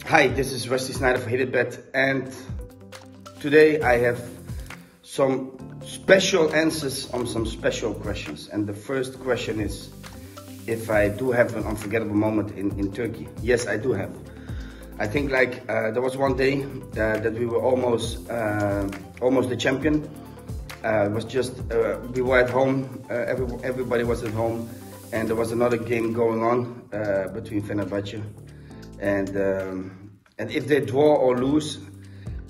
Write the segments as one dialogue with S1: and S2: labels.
S1: Hi, this is Wesley Sneijder Hititbet, and today I have some special answers on some special questions. And the first question is if I do have an unforgettable moment in Turkey. Yes, I do have. I think there was one day that we were almost the champion. It was just we were at home. Everybody was at home, and there was another game going on between Fenerbahce. And if they draw or lose,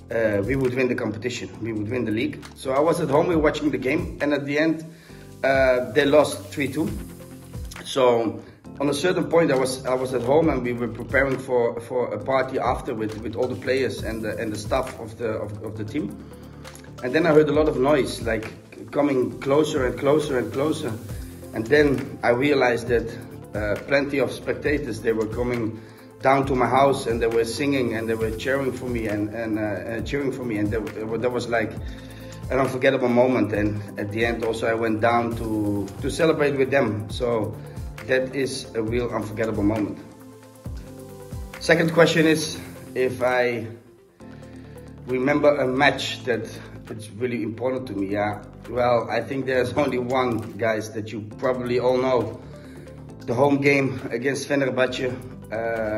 S1: we would win the competition. We would win the league. So I was at home, we were watching the game, and at the end, they lost 3-2. So on a certain point, I was at home, and we were preparing for a party after with all the players and the staff of the team. And then I heard a lot of noise, like coming closer and closer and closer. And then I realized that plenty of spectators, they were coming down to my house, and they were singing and they were cheering for me and cheering for me, and that was like an unforgettable moment. And at the end also I went down to celebrate with them. So that is a real unforgettable moment. Second question is if I remember a match that it's really important to me. Yeah, well, I think there's only one, guys, that you probably all know. The home game against Fenerbahce.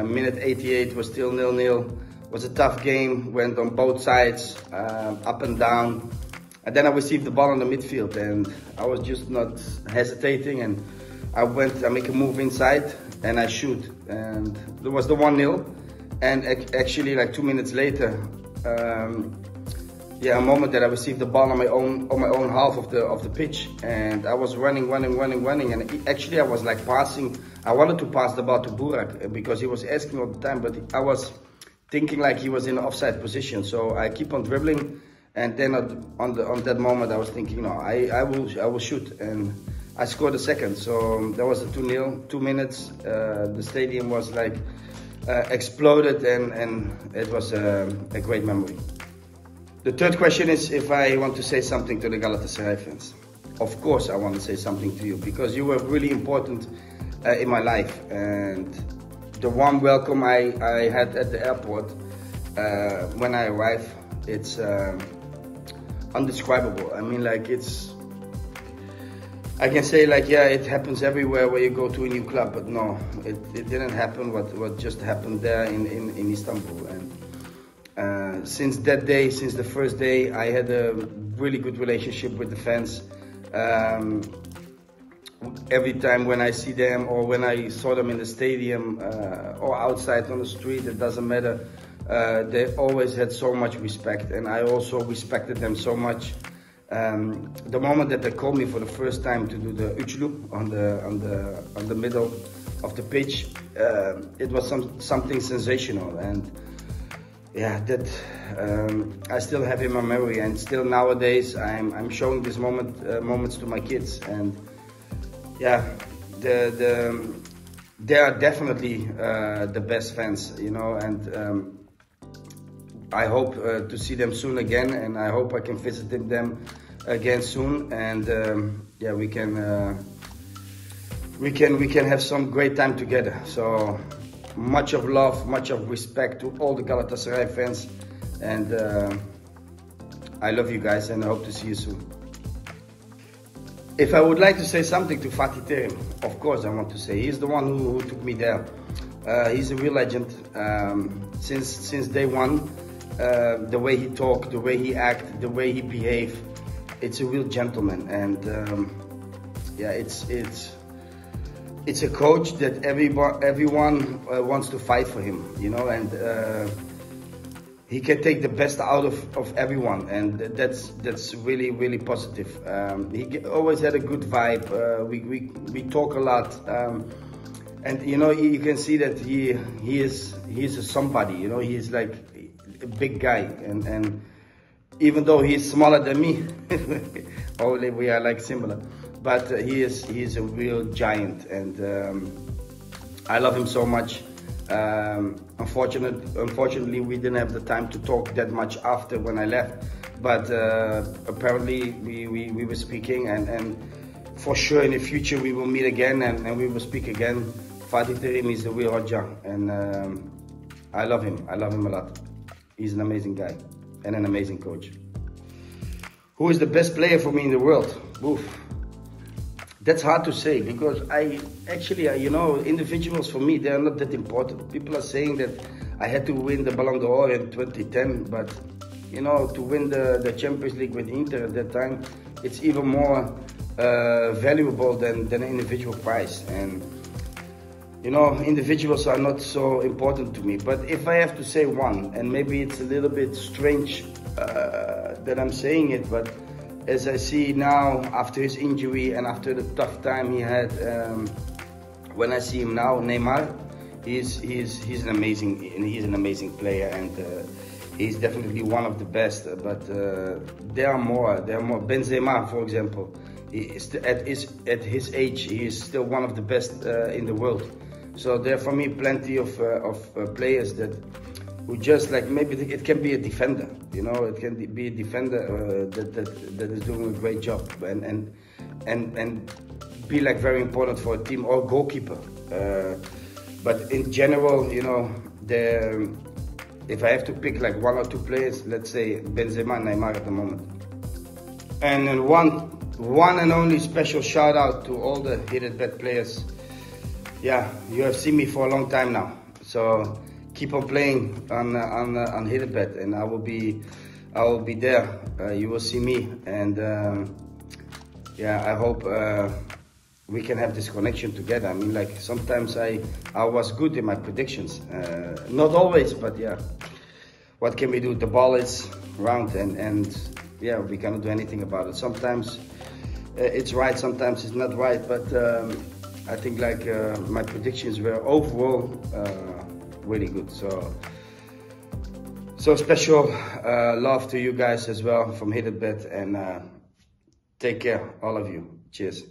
S1: Minute 88 was still 0-0. Was a tough game, went on both sides, up and down. And then I received the ball in the midfield, and I was just not hesitating, and I make a move inside and I shoot, and there was the 1-0. And actually, like 2 minutes later, a moment that I received the ball on my own half of the pitch, and I was running, and actually I was like passing. I wanted to pass the ball to Burak because he was asking all the time, but I was thinking like he was in an offside position. So I keep on dribbling, and then on that moment I was thinking, no, I will shoot, and I scored a second. So that was a 2-0. 2 minutes. The stadium was like exploded, and it was a great memory. The third question is if I want to say something to the Galatasaray fans. Of course I want to say something to you, because you were really important in my life. And the warm welcome I had at the airport when I arrived, it's undescribable. I mean, like, I can say like, yeah, it happens everywhere where you go to a new club, but no, it didn't happen what just happened there in Istanbul. And since that day, since the first day, I had a really good relationship with the fans. Every time when I see them, or when I saw them in the stadium or outside on the street, it doesn't matter. They always had so much respect, and I also respected them so much. The moment that they called me for the first time to do the üçlü on the middle of the pitch, it was something sensational. And yeah, that I still have in my memory, and still nowadays I'm showing these moments to my kids. And yeah, they are definitely the best fans, you know. And I hope to see them soon again, and I hope I can visit them again soon. And yeah, we can have some great time together. So much of love, much of respect to all the Galatasaray fans, and I love you guys, and I hope to see you soon. If I would like to say something to Fatih Terim, of course I want to say he's the one who took me there. He's a real legend. Since day one, the way he talked, the way he acted, the way he behaved, it's a real gentleman. And yeah, it's a coach that everyone wants to fight for him, you know. And he can take the best out of everyone, and that's really positive. He always had a good vibe. We talk a lot, and you know, you can see that he is a somebody. You know, he is like a big guy, and even though he's smaller than me, only we are like similar, but he is a real giant, and I love him so much. Unfortunately, we didn't have the time to talk that much after when I left, but apparently we were speaking, and for sure in the future we will meet again, and we will speak again. Fatih Terim is the real Hoca, and I love him a lot. He's an amazing guy and an amazing coach. Who is the best player for me in the world? Oof. That's hard to say, because you know, individuals for me, they are not that important. People are saying that I had to win the Ballon d'Or in 2010, but you know, to win the Champions League with Inter at that time, it's even more valuable than an individual prize. And you know, individuals are not so important to me. But if I have to say one, and maybe it's a little bit strange that I'm saying it, but as I see now, after his injury and after the tough time he had, when I see him now, Neymar, he's an amazing player, and he's definitely one of the best. But there are more. Benzema, for example, at his age, he is still one of the best in the world. So there are for me plenty of players that who just like, maybe it can be a defender, you know, it can be a defender that is doing a great job and be like very important for a team, or goalkeeper. But in general, you know, if I have to pick like one or two players, let's say Benzema and Neymar at the moment. And then one and only special shout out to all the Hititbet players. Yeah, you have seen me for a long time now, so keep on playing on Hititbet, and I will be there. You will see me, and yeah, I hope we can have this connection together. I mean, like, sometimes I was good in my predictions, not always, but yeah, what can we do? The ball is round, and yeah, we cannot do anything about it. Sometimes it's right, sometimes it's not right, but I think like my predictions were overall really good. So special love to you guys as well from Hititbet, and take care, all of you. Cheers.